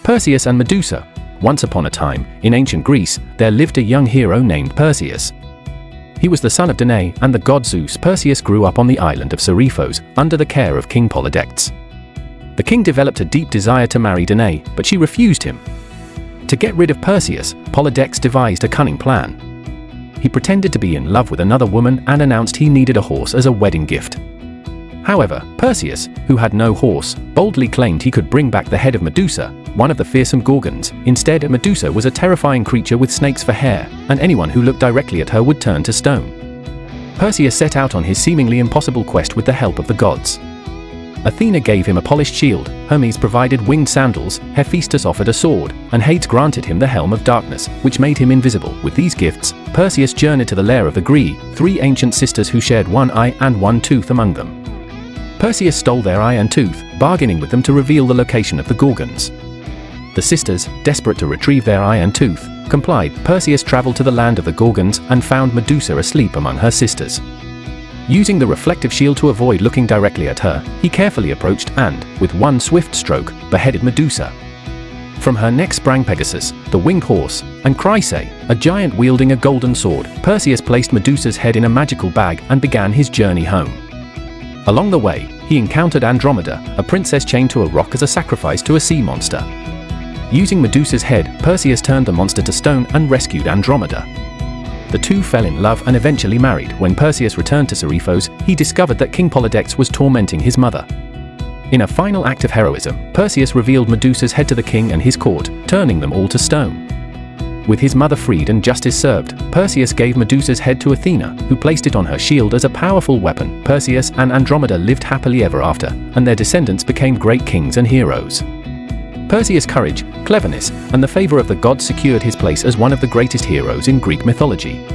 Perseus and Medusa. Once upon a time, in ancient Greece, there lived a young hero named Perseus. He was the son of Danae and the god Zeus. Perseus grew up on the island of Seriphos, under the care of King Polydectes. The king developed a deep desire to marry Danae, but she refused him. To get rid of Perseus, Polydectes devised a cunning plan. He pretended to be in love with another woman and announced he needed a horse as a wedding gift. However, Perseus, who had no horse, boldly claimed he could bring back the head of Medusa, one of the fearsome Gorgons. Instead, Medusa was a terrifying creature with snakes for hair, and anyone who looked directly at her would turn to stone. Perseus set out on his seemingly impossible quest with the help of the gods. Athena gave him a polished shield, Hermes provided winged sandals, Hephaestus offered a sword, and Hades granted him the helm of darkness, which made him invisible. With these gifts, Perseus journeyed to the lair of the Graeae, three ancient sisters who shared one eye and one tooth among them. Perseus stole their eye and tooth, bargaining with them to reveal the location of the Gorgons. The sisters, desperate to retrieve their eye and tooth, complied. Perseus traveled to the land of the Gorgons and found Medusa asleep among her sisters. Using the reflective shield to avoid looking directly at her, he carefully approached and, with one swift stroke, beheaded Medusa. From her neck sprang Pegasus, the winged horse, and Chryse, a giant wielding a golden sword. Perseus placed Medusa's head in a magical bag and began his journey home. Along the way, he encountered Andromeda, a princess chained to a rock as a sacrifice to a sea monster. Using Medusa's head, Perseus turned the monster to stone and rescued Andromeda. The two fell in love and eventually married. When Perseus returned to Seriphos, he discovered that King Polydectes was tormenting his mother. In a final act of heroism, Perseus revealed Medusa's head to the king and his court, turning them all to stone. With his mother freed and justice served, Perseus gave Medusa's head to Athena, who placed it on her shield as a powerful weapon. Perseus and Andromeda lived happily ever after, and their descendants became great kings and heroes. Perseus' courage, cleverness, and the favor of the gods secured his place as one of the greatest heroes in Greek mythology.